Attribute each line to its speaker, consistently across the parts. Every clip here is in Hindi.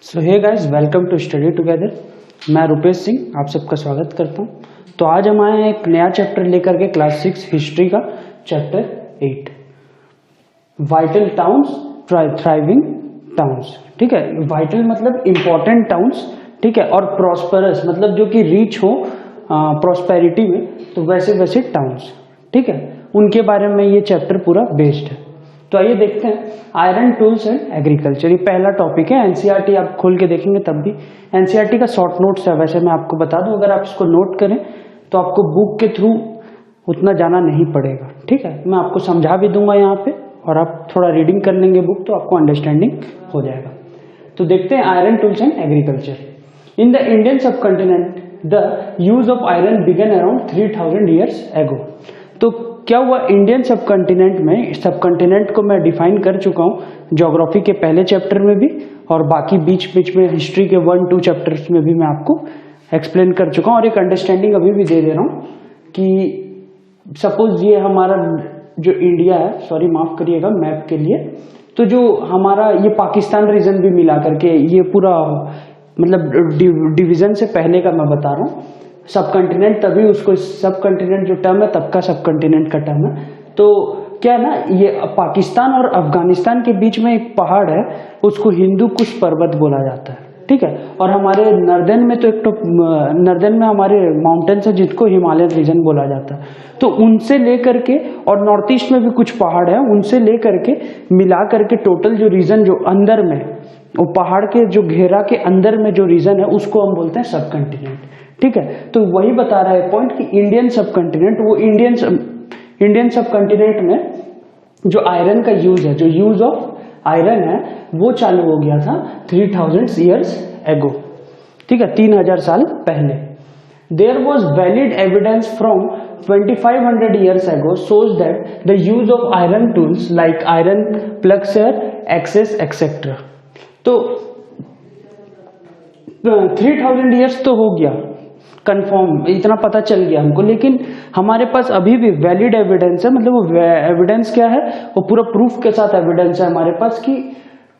Speaker 1: So hey guys, welcome to study together. मैं रुपेश सिंह आप सबका स्वागत करता हूँ। तो आज हम आए हैं एक नया चैप्टर लेकर के, क्लास 6 हिस्ट्री का chapter 8, vital towns thriving towns. ठीक है, वाइटल मतलब इंपॉर्टेंट टाउन्स, ठीक है, और प्रॉस्परस मतलब जो कि रिच हो प्रॉस्पेरिटी में, तो वैसे वैसे टाउन्स, ठीक है, उनके बारे में ये चैप्टर पूरा बेस्ड है। तो आइए देखते हैं, आयरन टूल्स एंड एग्रीकल्चर, ये पहला टॉपिक है। एनसीईआरटी आप खोल के देखेंगे तब भी एनसीईआरटी का शॉर्ट नोट्स है। वैसे मैं आपको बता दूं, अगर आप इसको नोट करें तो आपको बुक के थ्रू उतना जाना नहीं पड़ेगा, ठीक है। मैं आपको समझा भी दूंगा यहाँ पे, और आप थोड़ा रीडिंग कर लेंगे बुक तो आपको अंडरस्टैंडिंग हो जाएगा। तो देखते हैं iron tools and agriculture. In the Indian subcontinent the use of iron began around 3000 years ago. तो क्या हुआ, इंडियन सब कॉन्टिनेंट में, सब कॉन्टिनेंट को मैं डिफाइन कर चुका हूँ ज्योग्राफी के पहले चैप्टर में भी, और बाकी बीच बीच में हिस्ट्री के 1-2 चैप्टर्स में भी मैं आपको एक्सप्लेन कर चुका हूँ, और एक अंडरस्टैंडिंग अभी भी दे दे रहा हूँ कि सपोज ये हमारा जो इंडिया है, सॉरी माफ करिएगा मैप के लिए, तो जो हमारा ये पाकिस्तान रीजन भी मिला करके ये पूरा मतलब डिवीजन से पहले का मैं बता रहा हूँ। सब कॉन्टिनेंट, तभी उसको सब कॉन्टिनेंट जो टर्म है तब का सब कॉन्टिनेंट का टर्म है। तो क्या है ना, ये पाकिस्तान और अफगानिस्तान के बीच में एक पहाड़ है, उसको हिंदू कुश पर्वत बोला जाता है, ठीक है। और हमारे नर्दर्न में तो एक तो नर्दर्न में हमारे माउंटेन्स है जिनको हिमालयन रीजन बोला जाता है। तो उनसे लेकर के, और नॉर्थ ईस्ट में भी कुछ पहाड़ है, उनसे लेकर के मिला करके टोटल जो रीजन जो अंदर में, वो पहाड़ के जो घेरा के अंदर में जो रीजन है उसको हम बोलते हैं सब कॉन्टिनेंट, ठीक है। तो वही बता रहा है पॉइंट कि इंडियन सब कॉन्टिनेंट, वो इंडियन सब कॉन्टिनेंट में जो आयरन का यूज है, जो यूज ऑफ आयरन है, वो चालू हो गया था 3000 ईयर्स एगो, ठीक है, 3000 साल पहले। There was valid evidence from 2500 years ago shows that the use of iron tools like iron plugshare, axes, etc. तो 3000 ईयर्स तो हो गया कंफर्म, इतना पता चल गया हमको, लेकिन हमारे पास अभी भी वैलिड एविडेंस है। मतलब वो एविडेंस क्या है, वो पूरा प्रूफ के साथ एविडेंस है हमारे पास कि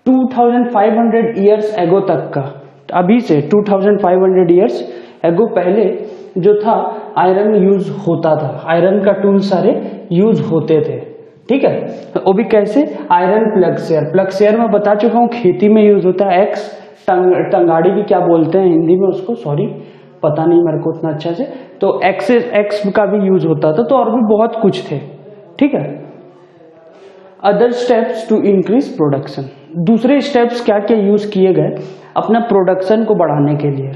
Speaker 1: 2500 ईयर्स एगो तक का, अभी से 2500 ईयर्स एगो पहले जो था आयरन यूज होता था, आयरन का टूल सारे यूज होते थे, ठीक है। वो भी कैसे, आयरन प्लग शेयर मैं बता चुका हूँ, खेती में यूज होता है। एक्स टंगाड़ी भी क्या बोलते हैं हिंदी में उसको, सॉरी पता नहीं मेरे को उतना अच्छा से, तो एक्स का भी यूज होता था। तो और भी बहुत कुछ थे, ठीक है। Other steps to increase production, दूसरे स्टेप्स क्या क्या यूज किए गए अपना प्रोडक्शन को बढ़ाने के लिए,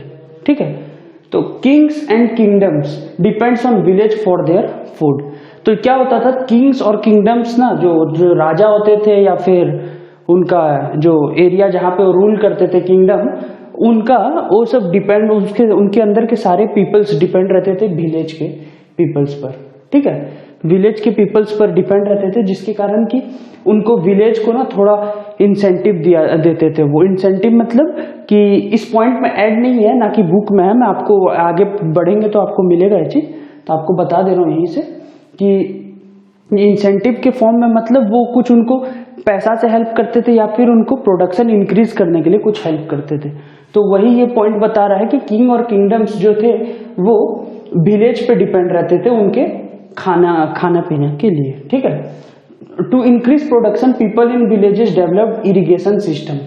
Speaker 1: ठीक है। तो Kings and kingdoms depends on village for their food. तो क्या होता था, किंग्स और किंगडम्स ना, जो राजा होते थे या फिर उनका जो एरिया जहां पे रूल करते थे किंगडम, उनका वो सब डिपेंड, उनके अंदर के सारे पीपल्स डिपेंड रहते थे विलेज के पीपल्स पर, ठीक है, विलेज के पीपल्स पर डिपेंड रहते थे, जिसके कारण कि उनको विलेज को ना थोड़ा इंसेंटिव देते थे। वो इंसेंटिव मतलब कि इस पॉइंट में ऐड नहीं है, ना कि बुक में है, मैं आपको आगे बढ़ेंगे तो आपको मिलेगा ये चीज, तो आपको बता दे रहा हूँ यहीं से कि इंसेंटिव के फॉर्म में मतलब वो कुछ उनको पैसा से हेल्प करते थे या फिर उनको प्रोडक्शन इंक्रीज करने के लिए कुछ हेल्प करते थे। तो वही ये पॉइंट बता रहा है कि किंग और किंगडम्स जो थे वो विलेज पे डिपेंड रहते थे उनके खाना पीने के लिए, ठीक है। To increase production people in villages develop irrigation system.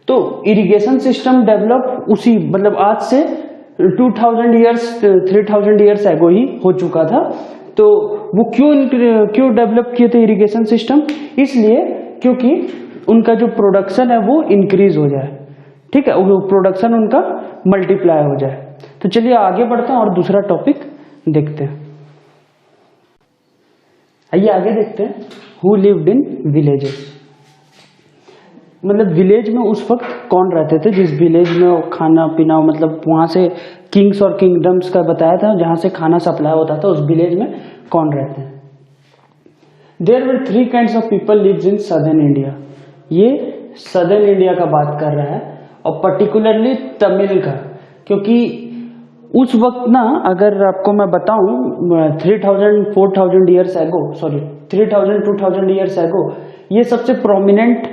Speaker 1: तो इरिगेशन सिस्टम डेवलप उसी मतलब आज से 3000 ईयर्स एगो ही हो चुका था। तो वो क्यों डेवलप किए थे इरिगेशन सिस्टम, इसलिए क्योंकि उनका जो प्रोडक्शन है वो इंक्रीज हो जाए, ठीक है, वो प्रोडक्शन उनका मल्टीप्लाई हो जाए। तो चलिए आगे बढ़ते हैं और दूसरा टॉपिक देखते हैं। आइए आगे देखते हैं, हु लिव्ड इन विलेजेस। मतलब विलेज में उस वक्त कौन रहते थे, जिस विलेज में खाना पीना, मतलब वहां से किंग्स और किंगडम्स का बताया था, जहां से खाना सप्लाई होता था, उस विलेज में कौन रहते हैं। There were 3 kinds of people lives in southern India. ये सदर्न इंडिया का बात कर रहा है, और पर्टिकुलरली तमिल का, क्योंकि उस वक्त ना, अगर आपको मैं बताऊं 3000-4000 years ago, sorry 3000-2000 years ago, ये सबसे प्रोमिनेंट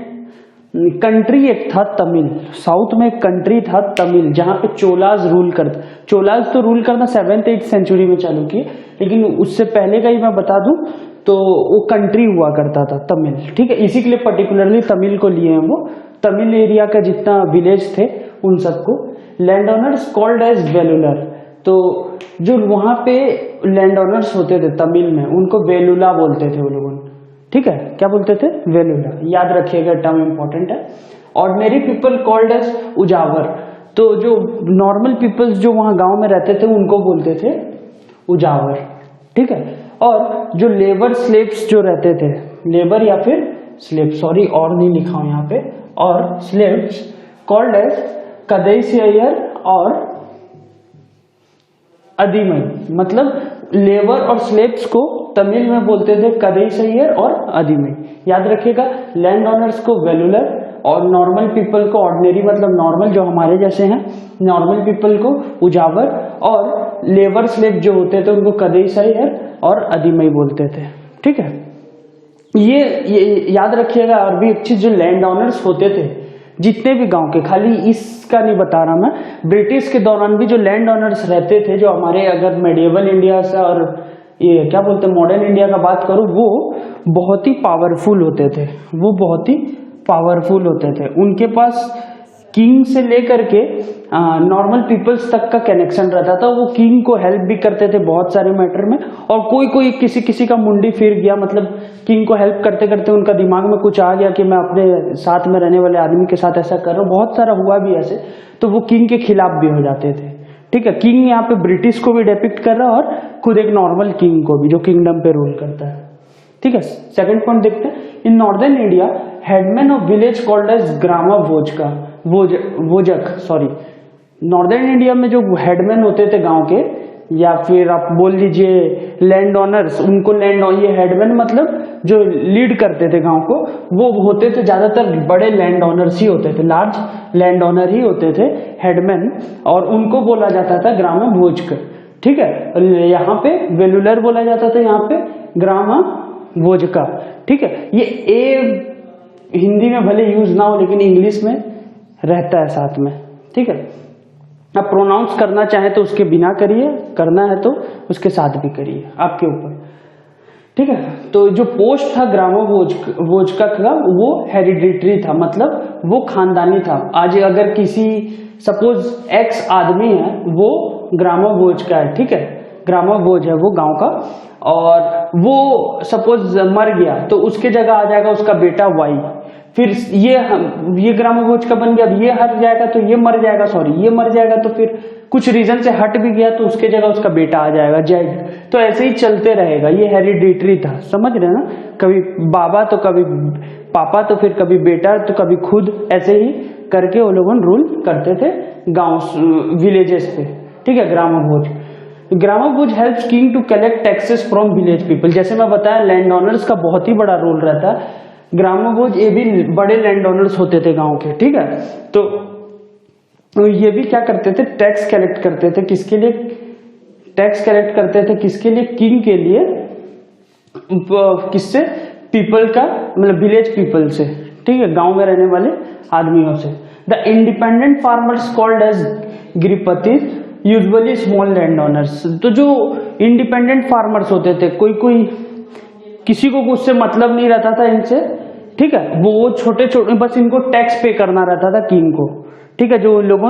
Speaker 1: कंट्री एक था तमिल, साउथ में एक कंट्री था तमिल जहां पे चोलाज रूल करता। चोलाज तो रूल करना 7th-8th सेंचुरी में चालू किए, लेकिन उससे पहले का ही मैं बता दूं तो वो कंट्री हुआ करता था तमिल, ठीक है। इसी के लिए पर्टिकुलरली तमिल को लिए हैं वो। तमिल एरिया का जितना विलेज थे उन सबको लैंड ओनर्स कॉल्ड एज वेलुलर। तो जो वहां पे लैंड ओनर्स होते थे तमिल में उनको वेलुला बोलते थे वो लोगों, ठीक है। क्या बोलते थे? वेलुला। याद रखिएगा, टर्म इंपॉर्टेंट है। Ordinary people called as uzhavar. तो जो नॉर्मल पीपल्स जो वहां गांव में रहते थे उनको बोलते थे उजावर, ठीक है। और जो लेबर स्लेव्स जो रहते थे, लेबर या फिर स्लेव, सॉरी और नहीं लिखा हूं यहाँ पे, और स्लेव्स कॉल्ड एज कदैसियर और अदीमई। मतलब लेबर और स्लेव्स को तमिल में बोलते थे कदैसियर और अदीमई। याद रखिएगा, लैंड ओनर्स को वेलुलर और नॉर्मल पीपल को, ऑर्डिनरी मतलब नॉर्मल जो हमारे जैसे हैं, नॉर्मल पीपल को उजावर, और लेबर स्लेव जो होते थे उनको कदैसियर और अदीमई बोलते थे, ठीक है। ये याद रखिएगा। और भी एक चीज, जो लैंड ओनर्स होते थे जितने भी गांव के, खाली इसका नहीं बता रहा मैं, ब्रिटिश के दौरान भी जो लैंड ओनर्स रहते थे, जो हमारे अगर मेडिएवल इंडिया से और ये क्या बोलते हैं मॉडर्न इंडिया का बात करूं, वो बहुत ही पावरफुल होते थे। वो बहुत ही पावरफुल होते थे। उनके पास किंग से लेकर के नॉर्मल पीपल्स तक का कनेक्शन रहता था। वो किंग को हेल्प भी करते थे बहुत सारे मैटर में, और कोई कोई किसी का मुंडी फिर गया, मतलब किंग को हेल्प करते करते उनका दिमाग में कुछ आ गया कि मैं अपने साथ में रहने वाले आदमी के साथ ऐसा कर रहा हूँ, बहुत सारा हुआ भी ऐसे, तो वो किंग के खिलाफ भी हो जाते थे, ठीक है। किंग यहाँ पे ब्रिटिश को भी डिपिक्ट कर रहा है और खुद एक नॉर्मल किंग को भी, जो किंगडम पे रूल करता है, ठीक है। सेकंड पॉइंट देखते हैं। In northern India headman of village called as grama bhojaka, sorry. Northern India में जो हेडमैन होते थे गांव के, या फिर आप बोल लीजिए लैंड ओनर्स, उनको ये हेडमैन मतलब जो लीड करते थे गांव को, वो होते थे ज्यादातर बड़े लैंड ओनर्स ही होते थे, लार्ज लैंड ओनर ही होते थे हेडमैन, और उनको बोला जाता था ग्रामा भोजक, ठीक है। यहाँ पे वेलुलर बोला जाता था, यहाँ पे ग्रामा भोजका, ठीक है। ये ए हिंदी में भले यूज ना हो लेकिन इंग्लिश में रहता है साथ में, ठीक है। आप प्रोनाउंस करना चाहे तो उसके बिना करिए, करना है तो उसके साथ भी करिए, आपके ऊपर, ठीक है। तो जो पोस्ट था ग्रामा भोजका का, वो हेरिडिटरी था, मतलब वो खानदानी था। आज अगर किसी सपोज एक्स आदमी है, वो ग्रामा भोज का है, ठीक है, ग्रामा भोज है वो गांव का, और वो सपोज मर गया तो उसके जगह आ जाएगा उसका बेटा वाई। फिर ये ग्रामा भोज का बन गया, अब ये हट जाएगा तो ये मर जाएगा, सॉरी ये मर जाएगा तो फिर कुछ रीजन से हट भी गया तो उसके जगह उसका बेटा आ जाएगा जेड। तो ऐसे ही चलते रहेगा, ये हेरिडिटरी था, समझ रहे ना। कभी बाबा तो कभी पापा, तो फिर कभी बेटा, तो कभी खुद, ऐसे ही करके वो लोग रूल करते थे गांव विलेजेस पे, ठीक है। Grama bhoja helps king to collect taxes from village people. जैसे मैं बताया लैंड ओनर्स का बहुत ही बड़ा रोल रहता है। ग्रामा भोज ये भी बड़े लैंड ओनर्स होते थे गांव के, ठीक है। तो ये भी क्या करते थे, टैक्स कलेक्ट करते थे। किसके लिए टैक्स कलेक्ट करते थे? किसके लिए? किंग के लिए। किससे? पीपल का, मतलब विलेज पीपल से, ठीक है, गांव में रहने वाले आदमियों से। The independent farmers called as grihapati, usually small land owners. तो जो इंडिपेंडेंट फार्मर्स होते थे, कोई किसी को उससे मतलब नहीं रहता था इनसे, ठीक है, वो छोटे छोटे बस इनको टैक्स पे करना रहता था किंग को, ठीक है। जो लोगों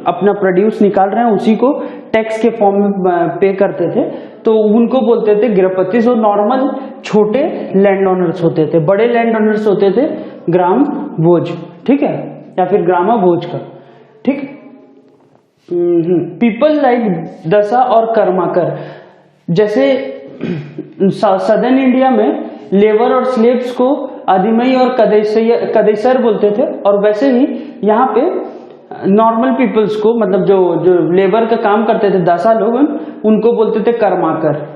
Speaker 1: अपना प्रोड्यूस निकाल रहे हैं उसी को टैक्स के फॉर्म में पे करते थे, तो उनको बोलते थे गिरपति। जो नॉर्मल छोटे लैंड ओनर्स होते थे, बड़े लैंड ओनर्स होते थे ग्राम भोज, ठीक है, या फिर ग्रामा भोज का, ठीक। पीपल लाइक दशा और कर्माकर, जैसे सदर्न इंडिया में लेबर और स्लेव्स को अदीमई और कदैसर बोलते थे, और वैसे ही यहाँ पे नॉर्मल पीपल्स को, मतलब जो लेबर का काम करते थे दासा लोग, उनको बोलते थे कर्माकर।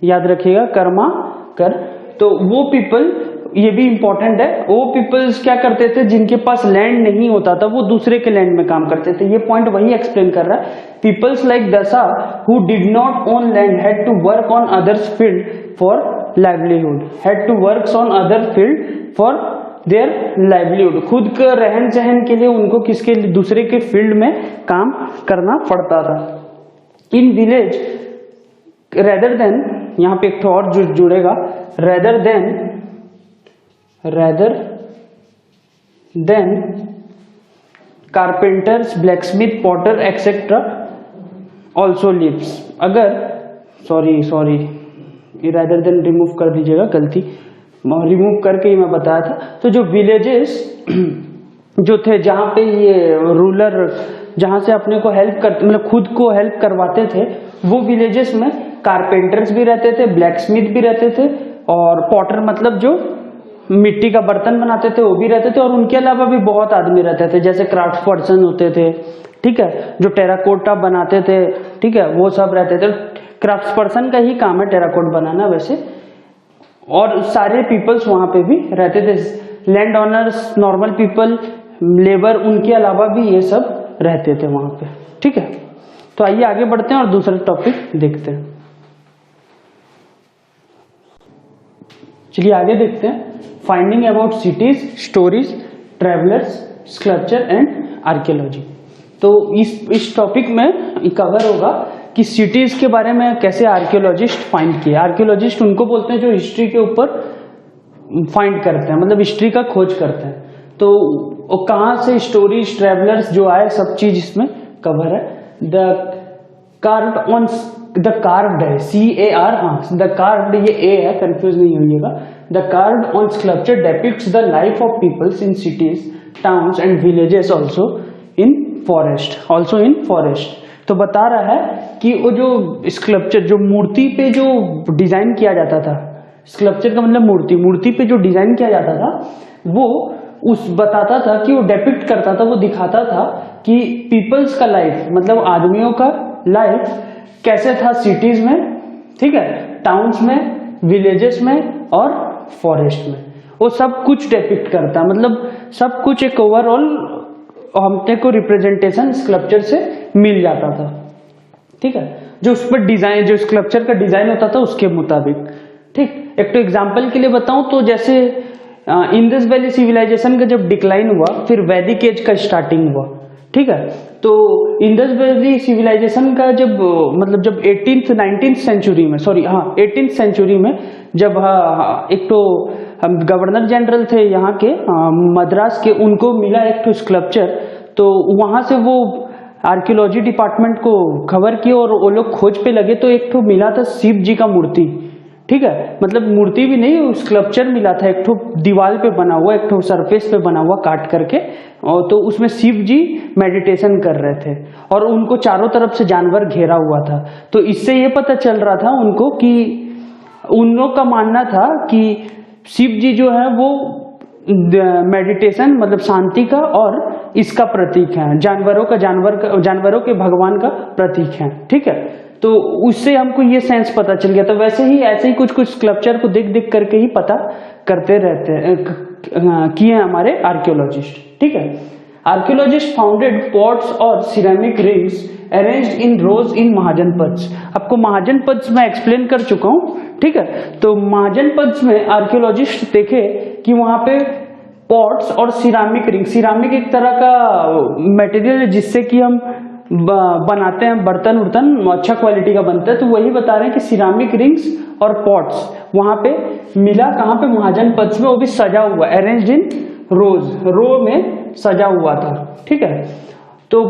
Speaker 1: याद रखिएगा, कर्माकर। तो वो पीपल, ये भी इंपॉर्टेंट है, वो पीपल्स क्या करते थे, जिनके पास लैंड नहीं होता था वो दूसरे के लैंड में काम करते थे। ये पॉइंट वही एक्सप्लेन कर रहा है। Peoples like dasa who did not own land had to work on others field for livelihood, had to work on other field for their livelihood, खुद का रहन सहन के लिए उनको किसके लिए, दूसरे के फील्ड में काम करना पड़ता था। इन विलेज रेदर देन, यहाँ पे एक तो और जुड़ेगा, rather than carpenters, blacksmith, potter etcetera also lives. अगर सॉरी रेदर देन रिमूव कर दीजिएगा, गलती रिमूव करके ही मैं बताया था। तो जो विलेजेस जो थे जहाँ पे ये रूलर, जहाँ से अपने को हेल्प कर, मतलब खुद को हेल्प करवाते थे, वो विलेजेस में कारपेंटर्स भी रहते थे, ब्लैकस्मिथ भी रहते थे, और पॉटर मतलब जो मिट्टी का बर्तन बनाते थे वो भी रहते थे, और उनके अलावा भी बहुत आदमी रहते थे, जैसे क्राफ्ट पर्सन होते थे, ठीक है, जो टेराकोटा बनाते थे, ठीक है, वो सब रहते थे। क्राफ्ट पर्सन का ही काम है टेराकोट बनाना वैसे, और सारे पीपल्स वहां पे भी रहते थे, land owners, normal people, labour, उनके अलावा भी ये सब रहते थे वहां पे, ठीक है। तो आइए आगे बढ़ते हैं और दूसरा टॉपिक देखते हैं। चलिए आगे देखते हैं, finding about cities, stories, travellers, sculpture and archaeology. तो इस टॉपिक में कवर होगा कि सिटीज के बारे में कैसे आर्कियोलॉजिस्ट फाइंड किए। आर्कियोलॉजिस्ट उनको बोलते हैं जो हिस्ट्री के ऊपर फाइंड करते हैं, मतलब हिस्ट्री का खोज करते हैं। तो कहाँ से स्टोरीज, ट्रेवलर्स जो आए, सब चीज इसमें कवर है। द कार्व्ड है, CAR, हाँ, द कार्व्ड ये A है, कंफ्यूज नहीं होइएगा। The carved on sculpture depicts the life of peoples in cities, towns and villages, also in forest. तो बता रहा है कि वो जो स्कल्पचर, जो मूर्ति पे जो डिजाइन किया जाता था, स्कल्पचर का मतलब मूर्ति पे जो डिजाइन किया जाता था, वो बताता था कि वो डेपिक्ट करता था, वो दिखाता था कि पीपल्स का लाइफ, मतलब आदमियों का लाइफ कैसे था सिटीज में, ठीक है, टाउन्स में, विलेजेस में और फॉरेस्ट में। वो सब कुछ डेपिक्ट करता, मतलब सब कुछ एक ओवरऑल हमने को रिप्रेजेंटेशन स्कल्पचर से मिल जाता था, ठीक है, जो उस पर डिजाइन, जो स्कल्पचर का डिजाइन होता था उसके मुताबिक, ठीक। एक तो एग्जांपल के लिए बताऊं तो जैसे इंडस वैली सिविलाइजेशन का जब डिक्लाइन हुआ, फिर वैदिक एज का स्टार्टिंग हुआ, ठीक है। तो इंडस वैली सिविलाइजेशन का जब 18th सेंचुरी में जब एक तो हम गवर्नर जनरल थे यहाँ के मद्रास के, उनको मिला एक तो स्कल्पचर, तो वहां से वो आर्कियोलॉजी डिपार्टमेंट को खबर किया और वो लोग खोज पे लगे, तो एक तो मिला था शिव जी का मूर्ति, ठीक है, मतलब मूर्ति भी नहीं, स्कल्पचर मिला था, एक तो दीवार पे बना हुआ, एक तो सरफेस पे बना हुआ काट करके, और तो उसमें शिव जी मेडिटेशन कर रहे थे और उनको चारों तरफ से जानवर घेरा हुआ था। तो इससे ये पता चल रहा था उनको कि उन लोग का मानना था कि शिव जी जो है वो मेडिटेशन मतलब शांति का और इसका प्रतीक है, जानवरों के भगवान का प्रतीक है, ठीक है। तो उससे हमको ये सेंस पता चल गया था। वैसे ही ऐसे ही कुछ स्कल्पचर को देख करके ही पता करते रहते किए हमारे आर्कियोलॉजिस्ट, ठीक है। आर्कियोलॉजिस्ट फाउंडेड पॉट्स और सिरेमिक रिंग्स अरेंज्ड इन रोज इन महाजन पद्स। आपको महाजन पद्स में एक्सप्लेन कर चुका हूं, ठीक है। तो महाजन पद्स में आर्कियोलॉजिस्ट देखे कि वहां पे पॉट्स और सिरामिक रिंग, सिरामिक एक तरह का मटेरियल है जिससे कि हम बनाते हैं बर्तन अच्छा क्वालिटी का बनता है, तो वही बता रहे हैं कि सिरामिक रिंग्स और पॉट्स वहां पे मिला, कहां पे, महाजन पद्स में, वो भी सजा हुआ, अरेंज्ड इन रो में सजा हुआ था, ठीक है। तो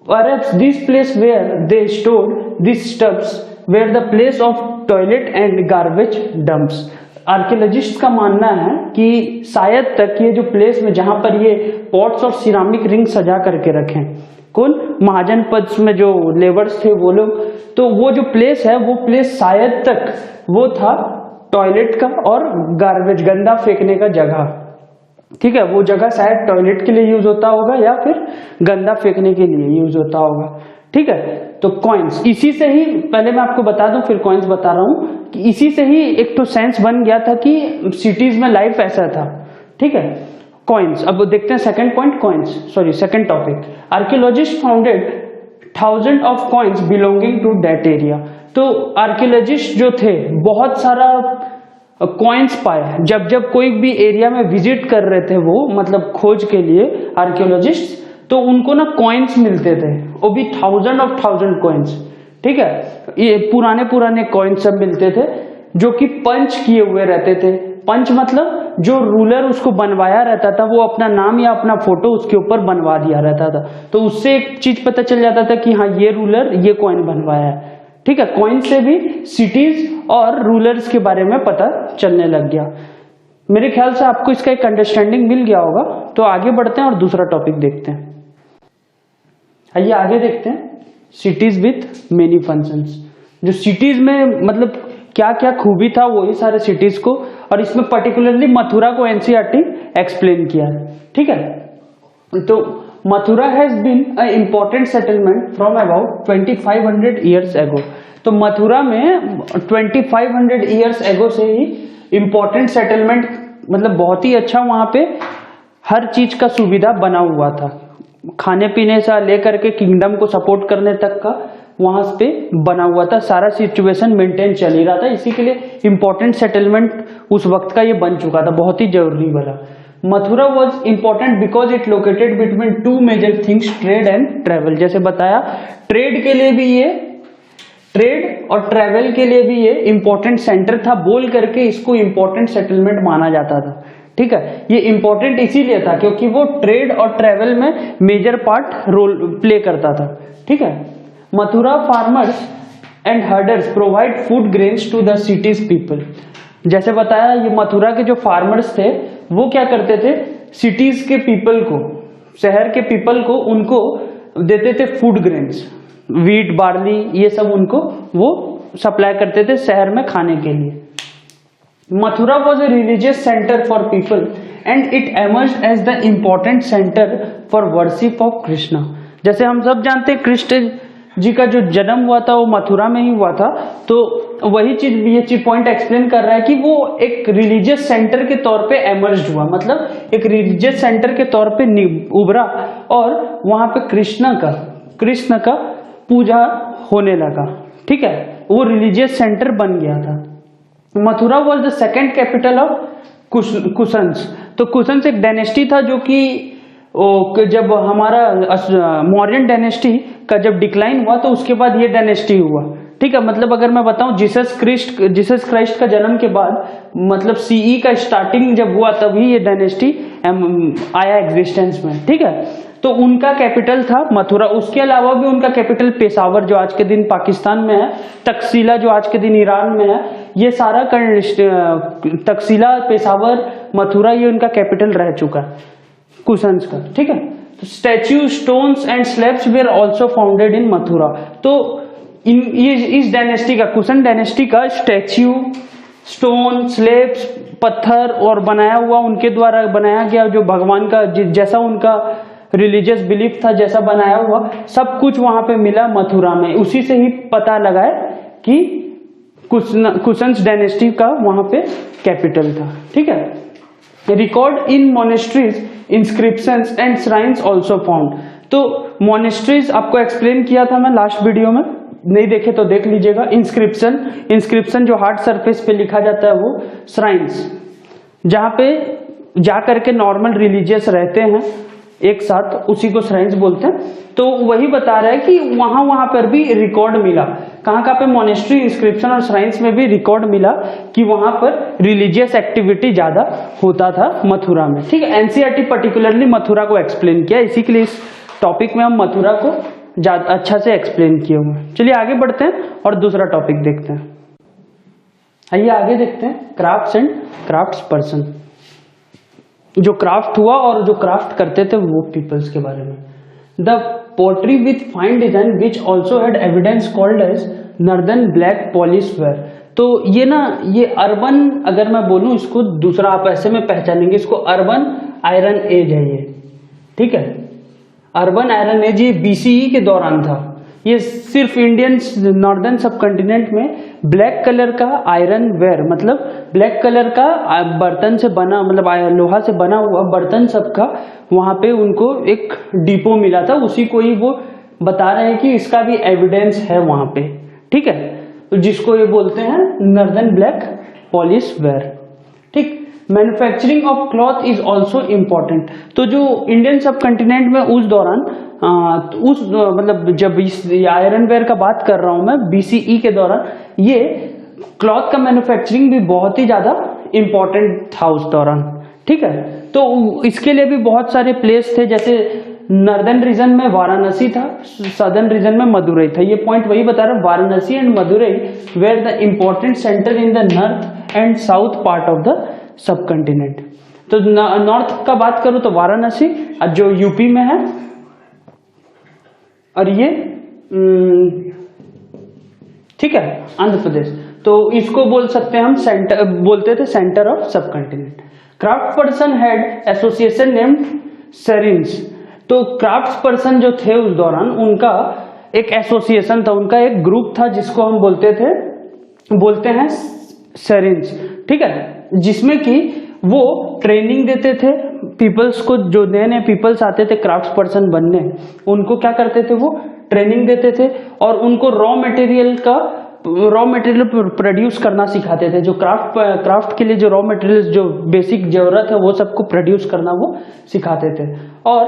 Speaker 1: perhaps this place where they stored these stuffs were the place of toilet and garbage dumps। Archaeologist का मानना है कि शायद तक ये जो प्लेस में जहां पर ये पॉट्स और सिरामिक रिंग सजा करके रखे, कौन, महाजन पद्स में जो लेबर्स थे वो लोग, तो वो जो प्लेस है वो प्लेस शायद तक वो था टॉयलेट का और गार्बेज, गंदा फेंकने का जगह, ठीक है। वो जगह शायद टॉयलेट के लिए यूज होता होगा या फिर गंदा फेंकने के लिए यूज होता होगा, ठीक है। तो कॉइन्स, इसी से ही, पहले मैं आपको बता दूं फिर कॉइन्स बता रहा हूं, कि इसी से ही एक तो सेंस बन गया था कि सिटीज में लाइफ ऐसा था, ठीक है। कॉइन्स, अब देखते हैं second point, second topic. Archaeologist founded 1000 of coins belonging to that area. तो आर्कियोलॉजिस्ट जो थे बहुत सारा कॉइन्स पाए। जब जब कोई भी एरिया में विजिट कर रहे थे वो, मतलब खोज के लिए आर्कियोलॉजिस्ट, तो उनको ना कॉइन्स मिलते थे, वो भी 1000 कॉइन्स। ठीक है, ये पुराने पुराने कॉइन्स सब मिलते थे जो कि पंच किए हुए रहते थे। पंच मतलब जो रूलर उसको बनवाया रहता था वो अपना नाम या अपना फोटो उसके ऊपर बनवा दिया रहता था, तो उससे एक चीज पता चल जाता था कि हाँ ये रूलर ये कॉइन बनवाया है। ठीक है, कॉइन से भी सिटीज और रूलर्स के बारे में पता चलने लग गया। मेरे ख्याल से आपको इसका एक अंडरस्टैंडिंग मिल गया होगा। तो आगे बढ़ते हैं और दूसरा टॉपिक देखते हैं। आइए आगे देखते हैं, सिटीज विथ मेनी फंक्शंस। जो सिटीज में मतलब क्या क्या खूबी था वही सारे सिटीज को, और इसमें पर्टिकुलरली मथुरा को एनसीईआरटी एक्सप्लेन किया है। ठीक है, तो Mathura has been a important settlement from about 2500 years ago. तो मथुरा में 2500 ईयर्स एगो से ही इम्पोर्टेंट सेटलमेंट, मतलब बहुत ही अच्छा वहां पे हर चीज का सुविधा बना हुआ था, खाने पीने से लेकर के किंगडम को सपोर्ट करने तक का वहां पे बना हुआ था, सारा सिचुएशन मेंटेन चल ही रहा था। इसी के लिए इंपॉर्टेंट सेटलमेंट उस वक्त का ये बन चुका था, बहुत ही जरूरी वाला। Mathura was important because it located between two major things, trade and travel. जैसे बताया, ट्रेड के लिए भी ये, ट्रेड और ट्रेवल के लिए भी ये इंपॉर्टेंट सेंटर था, बोल करके इसको इंपॉर्टेंट सेटलमेंट माना जाता था। ठीक है, ये इंपॉर्टेंट इसीलिए था क्योंकि वो ट्रेड और ट्रेवल में मेजर पार्ट रोल प्ले करता था। ठीक है, Mathura farmers and herders provide food grains to the cities people. जैसे बताया, ये मथुरा के जो फार्मर्स थे वो क्या करते थे, सिटीज के पीपल को, शहर के पीपल को, उनको देते थे फूड ग्रेन्स, वीट, बार्ली, ये सब उनको वो सप्लाई करते थे शहर में खाने के लिए। Mathura was a religious centre for people and it emerged as the important centre for worship of Krishna. जैसे हम सब जानते हैं कृष्ण जी का जो जन्म हुआ था वो मथुरा में ही हुआ था, तो वही चीज ये चीज पॉइंट एक्सप्लेन कर रहा है कि वो एक रिलीजियस सेंटर के तौर पे एमर्ज हुआ, मतलब एक रिलीजियस सेंटर के तौर पे उभरा, और वहां पे कृष्ण का पूजा होने लगा। ठीक है, वो रिलीजियस सेंटर बन गया था। Mathura was the second capital of cushions. तो कुशन्स एक डायनेस्टी था जो कि जब हमारा मौर्यन डायनेस्टी का जब डिक्लाइन हुआ तो उसके बाद ये डायनेस्टी हुआ। ठीक है, मतलब अगर मैं बताऊं जीसस क्राइस्ट का जन्म के बाद, मतलब सीई का स्टार्टिंग जब हुआ तभी ये डायनेस्टी आया एग्जिस्टेंस में। ठीक है, तो उनका कैपिटल था मथुरा। उसके अलावा भी उनका कैपिटल पेशावर जो आज के दिन पाकिस्तान में है, तकसीला जो आज के दिन ईरान में है, ये सारा तकसीला, पेशावर, मथुरा, ये उनका कैपिटल रह चुका है कुशन्स का। ठीक है, तो statue, stones and slabs where also founded in Mathura. तो इस डायनेस्टी का, कुशन डायनेस्टी का स्टैच्यू, स्टोन, स्लैब्स, पत्थर और बनाया हुआ उनके द्वारा बनाया गया जो भगवान का जैसा उनका रिलीजियस बिलीफ था, जैसा बनाया हुआ सब कुछ वहां पे मिला मथुरा में। उसी से ही पता लगा है कि कुशन्स डायनेस्टी का वहां पे कैपिटल था। ठीक है, record in monasteries, inscriptions and shrines also found. तो मोनेस्ट्रीज आपको एक्सप्लेन किया था मैं लास्ट वीडियो में, नहीं देखे तो देख लीजिएगा। इंस्क्रिप्शन जो हार्ड सरफेस पे लिखा जाता है वो, श्राइन्स जहां पे जा करके नॉर्मल रिलीजियस रहते हैं एक साथ, उसी को श्राइन्स बोलते हैं। तो वही बता रहा है कि वहां पर भी रिकॉर्ड मिला, कहाँ पे मोनेस्ट्री, इंस्क्रिप्शन और श्राइन्स में भी रिकॉर्ड मिला कि वहां पर रिलीजियस एक्टिविटी ज्यादा होता था मथुरा में। ठीक है, एनसीईआरटी पर्टिकुलरली मथुरा को एक्सप्लेन किया, इसी के लिए इस टॉपिक में हम मथुरा को ज्यादा अच्छा से एक्सप्लेन किए हुए। चलिए आगे बढ़ते हैं और दूसरा टॉपिक देखते हैं। आइए आगे देखते हैं, क्राफ्ट्स एंड क्राफ्ट्स पर्सन। जो क्राफ्ट हुआ और जो क्राफ्ट करते थे वो पीपल्स के बारे में। The pottery with fine design which also had evidence called as northern black polish ware. तो ये ना, ये अर्बन, अगर मैं बोलूं इसको दूसरा आप ऐसे में पहचानेंगे, इसको अर्बन आयरन एज है ये। ठीक है, अर्बन आयरन एज ये बीसीई के दौरान था। ये सिर्फ इंडियन नॉर्दर्न सब कॉन्टिनेंट में ब्लैक कलर का आयरन वेयर, मतलब ब्लैक कलर का बर्तन से बना, मतलब लोहा से बना हुआ बर्तन सबका वहां पे उनको एक डिपो मिला था, उसी को ही वो बता रहे हैं कि इसका भी एविडेंस है वहां पे। ठीक है, तो जिसको ये बोलते हैं नॉर्दर्न ब्लैक पॉलिश वेयर। ठीक, manufacturing of cloth is also important. तो जो इंडियन सब कंटिनेंट में उस दौरान मतलब जब इस आयरन वेयर का बात कर रहा हूं मैं, BCE के दौरान ये क्लॉथ का मैन्युफैक्चरिंग भी बहुत ही ज्यादा इंपॉर्टेंट था उस दौरान। ठीक है, तो इसके लिए भी बहुत सारे प्लेस थे, जैसे नॉर्दर्न रीजन में वाराणसी था, सदर्न रीजन में मदुरई था। ये पॉइंट वही बता रहा हूं, Varanasi and Madurai were the important centre in the north and south part of the subcontinent. तो नॉर्थ का बात करूं तो वाराणसी जो यूपी में है, और ये ठीक है आंध्र प्रदेश। तो इसको बोल सकते हैं हम सेंटर, बोलते थे centre of subcontinent. Craft person had association named shrenis. तो क्राफ्ट पर्सन जो थे उस दौरान, उनका एक एसोसिएशन था, उनका एक ग्रुप था जिसको हम बोलते हैं सेरिन्स। ठीक है, जिसमें कि वो ट्रेनिंग देते थे पीपल्स को, जो नए नए पीपल्स आते थे क्राफ्ट पर्सन बनने, उनको क्या करते थे, वो ट्रेनिंग देते थे और उनको रॉ मटेरियल प्रोड्यूस करना सिखाते थे। जो क्राफ्ट के लिए जो रॉ मटेरियल, जो बेसिक जरूरत है, वो सबको प्रोड्यूस करना वो सिखाते थे। और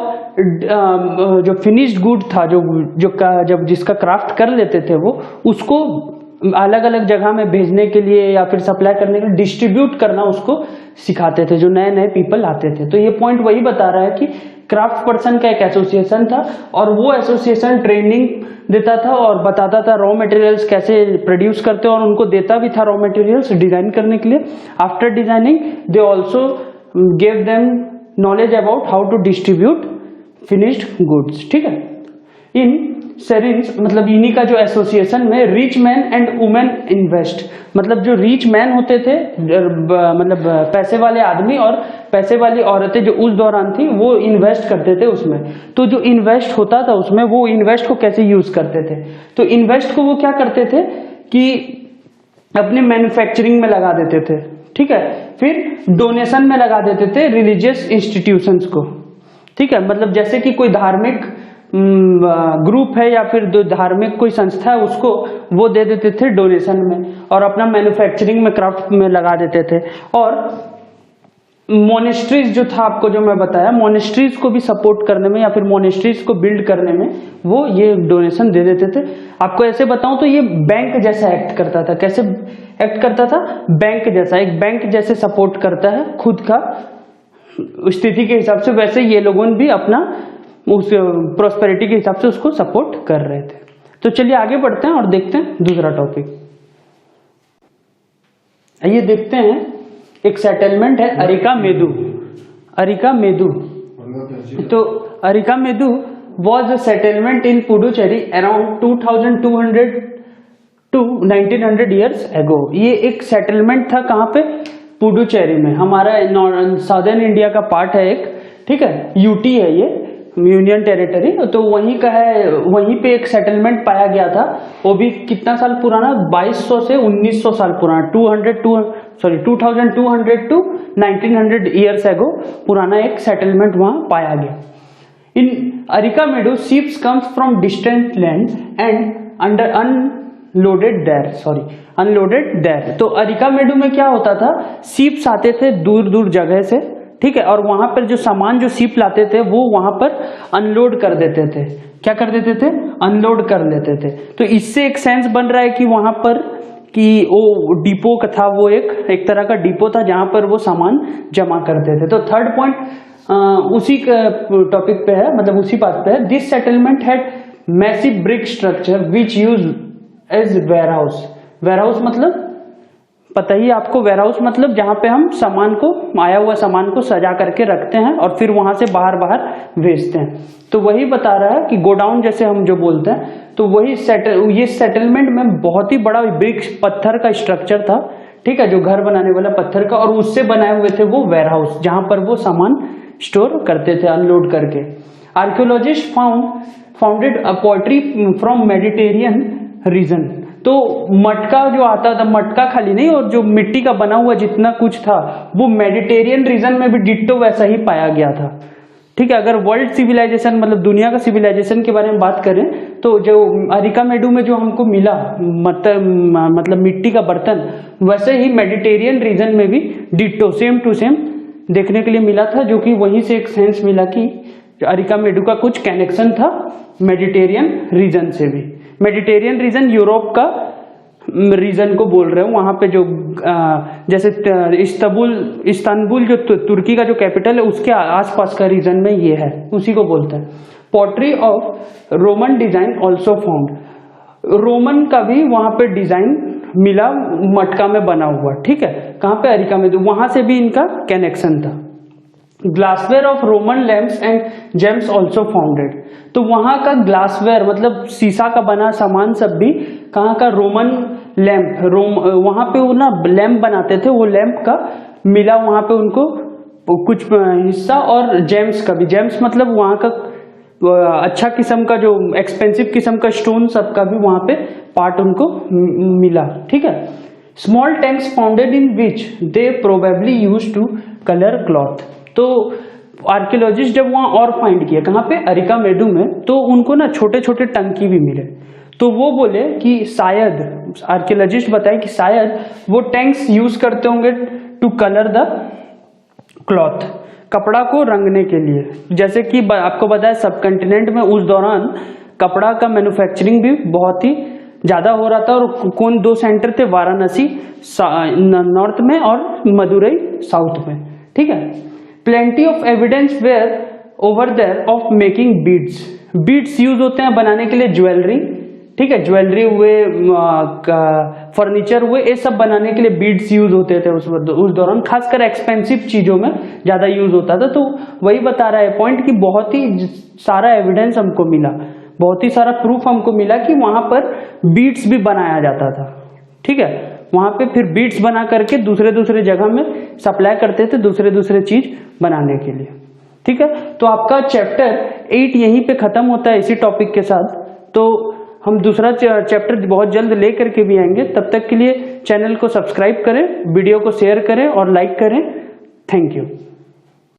Speaker 1: जो फिनिश्ड गुड था, जब जिसका क्राफ्ट कर लेते थे वो, उसको अलग अलग जगह में भेजने के लिए या फिर सप्लाई करने के लिए डिस्ट्रीब्यूट करना उसको सिखाते थे, जो नए नए पीपल आते थे। तो ये पॉइंट वही बता रहा है कि क्राफ्ट पर्सन का एक एसोसिएशन था और वो एसोसिएशन ट्रेनिंग देता था और बताता था रॉ मटेरियल्स कैसे प्रोड्यूस करते हैं, और उनको देता भी था रॉ मटेरियल्स डिजाइन करने के लिए। After designing they also gave them knowledge about how to distribute finished goods. ठीक है, इन सेरिन्स मतलब इन्हीं का जो एसोसिएशन में rich man and women invest, मतलब जो रिच मैन होते थे, मतलब पैसे वाले आदमी और पैसे वाली औरतें जो उस दौरान थी, वो इन्वेस्ट करते थे उसमें। तो जो इन्वेस्ट होता था उसमें, वो इन्वेस्ट को कैसे यूज करते थे, तो इन्वेस्ट को वो क्या करते थे कि अपने मैन्युफैक्चरिंग में लगा देते थे। ठीक है, फिर डोनेशन में लगा देते थे रिलीजियस इंस्टीट्यूशंस को। ठीक है, मतलब जैसे कि कोई धार्मिक ग्रुप है या फिर धार्मिक कोई संस्था है, उसको वो दे देते थे डोनेशन में और अपना मैन्युफैक्चरिंग में क्राफ्ट में लगा देते थे। और मोनेस्ट्रीज जो था, आपको जो मैं बताया, मोनेस्ट्रीज को भी सपोर्ट करने में या फिर मोनेस्ट्रीज को बिल्ड करने में वो ये डोनेशन दे देते थे। आपको ऐसे बताऊं तो ये बैंक जैसा एक्ट करता था। कैसे एक्ट करता था? बैंक जैसा, एक बैंक जैसे सपोर्ट करता है खुद का स्थिति के हिसाब से, वैसे ये लोगों ने भी अपना उस प्रोस्पेरिटी के हिसाब से उसको सपोर्ट कर रहे थे। तो चलिए आगे बढ़ते हैं और देखते हैं दूसरा टॉपिक। आइए देखते हैं, एक सेटलमेंट है अरिका मेदु। अरिका मेदु, तो areca medu was a settlement in Puducherry around 2200 to 1900 years ago। ये एक सेटलमेंट था कहाँ पे? पुडुचेरी में। हमारा साउदर्न इंडिया का पार्ट है एक, ठीक है, यूटी है ये, यूनियन टेरिटरी। तो वहीं का है, वहीं पे एक सेटलमेंट पाया गया था। वो भी कितना साल पुराना? 2200 से 1900 साल पुराना, 2200 टू 1900 ईयर्स एगो पुराना एक सेटलमेंट वहां पाया गया। In Arikamedu ships comes from distant land and under unloaded there. तो अरिका मेडो में क्या होता था, शिप्स आते थे दूर दूर जगह से, ठीक है, और वहां पर जो सामान जो शिप लाते थे वो वहां पर अनलोड कर देते थे। क्या कर देते थे? अनलोड कर लेते थे। तो इससे एक सेंस बन रहा है कि वहां पर कि वो डिपो का था, वो एक तरह का डिपो था जहां पर वो सामान जमा करते थे। तो थर्ड पॉइंट उसी टॉपिक पे है, मतलब उसी बात पे है। This settlement had massive brick structure which use as warehouse. Warehouse मतलब पता ही आपको, वेयरहाउस मतलब जहां पे हम सामान को, आया हुआ सामान को सजा करके रखते हैं और फिर वहां से बाहर भेजते हैं। तो वही बता रहा है कि गोडाउन जैसे हम जो बोलते हैं, तो वही ये सेटलमेंट में बहुत ही बड़ा ब्रिक पत्थर का स्ट्रक्चर था, ठीक है, जो घर बनाने वाला पत्थर का, और उससे बनाए हुए थे वो वेयरहाउस जहां पर वो सामान स्टोर करते थे अनलोड करके। Archaeologist founded a poetry from Mediterranean reason. तो मटका जो आता था, मटका खाली नहीं, और जो मिट्टी का बना हुआ जितना कुछ था वो मेडिटेरियन रीजन में भी डिट्टो वैसा ही पाया गया था, ठीक है। अगर वर्ल्ड सिविलाइजेशन मतलब दुनिया का सिविलाइजेशन के बारे में बात करें तो जो अरिकामेडू में जो हमको मिला मतलब मिट्टी का बर्तन, वैसे ही मेडिटेरियन रीजन में भी डिट्टो सेम टू सेम देखने के लिए मिला था, जो कि वहीं से एक सेंस मिला कि अरिकामेडू का कुछ कनेक्शन था मेडिटेरियन रीजन से भी। मेडिटेरियन रीजन यूरोप का रीजन को बोल रहे हो, वहां पे जो जैसे इस्तांबुल जो तुर्की का जो कैपिटल है उसके आसपास का रीजन में ये है, उसी को बोलते हैं। Pottery of Roman design also found, Roman का भी वहां पे डिजाइन मिला मटका में बना हुआ, ठीक है, कहाँ पे अरिका में, वहां से भी इनका कनेक्शन था। Glassware of Roman lamps and James also founded, तो वहां का ग्लासवेयर मतलब शीशा का बना सामान सब भी कहाँ का, रोमन लैम्प, वहां पे वो ना लैम्प बनाते थे, वो लैम्प का मिला वहां पे उनको कुछ हिस्सा, और जेम्स का भी, जेम्स मतलब वहां का अच्छा किस्म का जो एक्सपेंसिव किस्म का स्टोन सबका भी वहां पे पार्ट उनको मिला, ठीक है। Small tanks founded in which they probably use to colour cloth, तो आर्कियोलॉजिस्ट जब वहां और फाइंड किया कहाँ पे, अरिकामेडू में, तो उनको ना छोटे छोटे टंकी भी मिले, तो वो बोले कि शायद आर्कियोलॉजिस्ट बताए कि शायद वो टैंक्स यूज करते होंगे टू कलर द क्लॉथ, कपड़ा को रंगने के लिए। जैसे कि आपको बताया सब कंटिनेंट में उस दौरान कपड़ा का मैन्युफैक्चरिंग भी बहुत ही ज्यादा हो रहा था, और कौन दो सेंटर थे, वाराणसी नॉर्थ में और मदुरई साउथ में, ठीक है। Plenty of evidence were over there of making beads, beads use होते हैं बनाने के लिए ज्वेलरी, ठीक है, ज्वेलरी हुए, फर्नीचर हुए, ये सब बनाने के लिए बीड्स यूज होते थे उस दौरान, खासकर एक्सपेंसिव चीजों में ज्यादा यूज होता था। तो वही बता रहा है पॉइंट कि बहुत ही सारा एविडेंस हमको मिला, बहुत ही सारा प्रूफ हमको मिला कि वहां पर बीड्स भी बनाया जाता था, ठीक है, वहां पे फिर बीड्स बना करके दूसरे दूसरे जगह में सप्लाई करते थे दूसरे दूसरे चीज बनाने के लिए, ठीक है। तो आपका चैप्टर 8 यहीं पे खत्म होता है इसी टॉपिक के साथ। तो हम दूसरा चैप्टर बहुत जल्द लेकर के भी आएंगे, तब तक के लिए चैनल को सब्सक्राइब करें, वीडियो को शेयर करें और लाइक करें। Thank you.